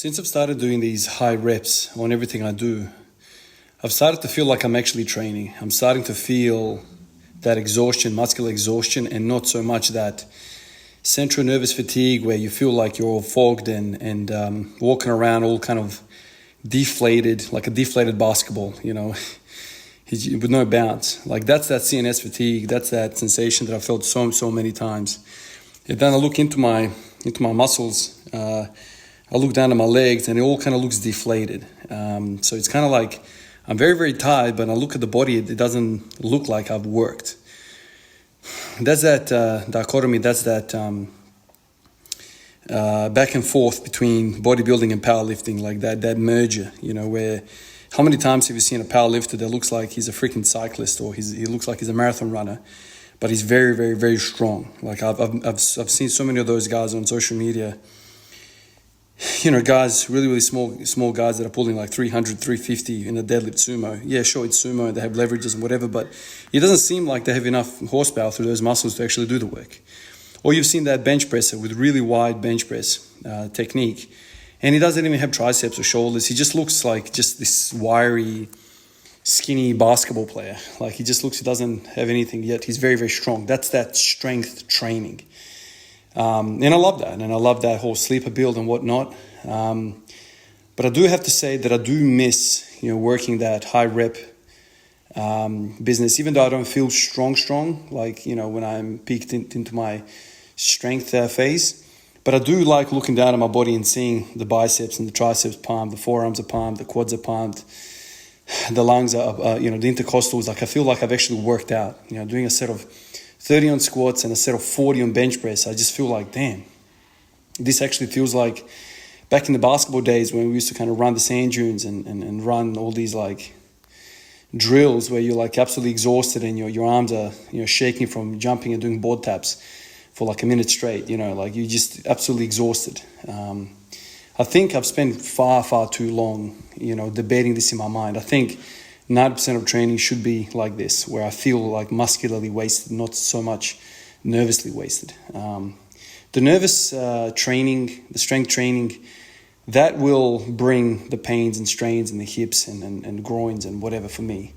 Since I've started doing these high reps on everything I do, I've started to feel like I'm actually training. I'm starting to feel that exhaustion, muscular exhaustion, and not so much that central nervous fatigue where you feel like you're all fogged and walking around all kind of deflated, like a deflated basketball, with no bounce. Like that's that CNS fatigue. That's that sensation that I felt so many times. And then I look into my muscles. I look down at my legs and it all kind of looks deflated. So it's kind of like I'm very, very tired, but I look at the body, it doesn't look like I've worked. That's that dichotomy, that's that back and forth between bodybuilding and powerlifting, like that merger, where how many times have you seen a powerlifter that looks like he's a freaking cyclist or he looks like he's a marathon runner, but he's very, very, very strong. Like I've seen so many of those guys on social media. Guys, really, really small guys that are pulling like 300, 350 in a deadlift sumo. Yeah, sure, it's sumo and they have leverages and whatever, but it doesn't seem like they have enough horsepower through those muscles to actually do the work. Or you've seen that bench presser with really wide bench press technique, and he doesn't even have triceps or shoulders. He just looks like just this wiry, skinny basketball player. Like he doesn't have anything yet. He's very, very strong. That's that strength training. And I love that. And I love that whole sleeper build and whatnot. But I do have to say that I do miss, working that high rep business, even though I don't feel strong, like, when I'm peaked into my strength phase. But I do like looking down at my body and seeing the biceps and the triceps pumped, the forearms are pumped, the quads are pumped, the lungs are, the intercostals. Like I feel like I've actually worked out, doing a set of 30 on squats and a set of 40 on bench press. I just feel like, damn, this actually feels like back in the basketball days when we used to kind of run the sand dunes and run all these like drills where you're like absolutely exhausted and your arms are, shaking from jumping and doing board taps for like a minute straight, like you're just absolutely exhausted. I think I've spent far too long, debating this in my mind. I think 90% of training should be like this, where I feel like muscularly wasted, not so much nervously wasted. The nervous training, the strength training, that will bring the pains and strains in the hips and groins and whatever for me.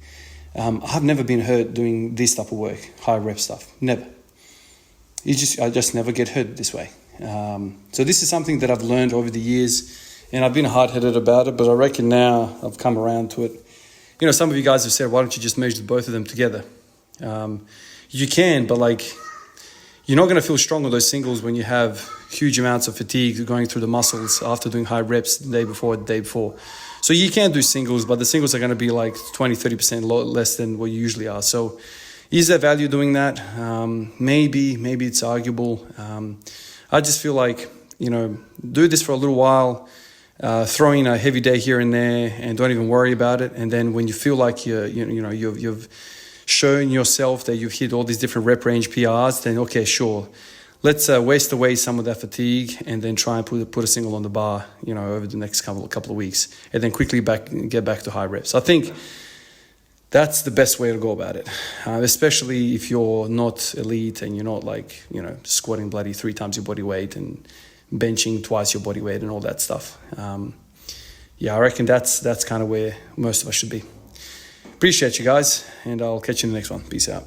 I've never been hurt doing this type of work, high rep stuff, never. I just never get hurt this way. So this is something that I've learned over the years, and I've been hard-headed about it, but I reckon now I've come around to it. Some of you guys have said, why don't you just measure both of them together? You can, but you're not going to feel strong with those singles when you have huge amounts of fatigue going through the muscles after doing high reps the day before. So you can do singles, but the singles are going to be like 20, 30% less than what you usually are. So is there value doing that? Maybe it's arguable. I just feel like, do this for a little while, throw in a heavy day here and there and don't even worry about it. And then when you feel like you've shown yourself that you've hit all these different rep range PRs, then okay, sure. Let's waste away some of that fatigue and then try and put a single on the bar, over the next couple of weeks, and then quickly get back to high reps. I think that's the best way to go about it, especially if you're not elite and you're not squatting bloody 3 times your body weight and benching twice your body weight and all that stuff. I reckon that's kind of where most of us should be. Appreciate you guys, and I'll catch you in the next one. Peace out.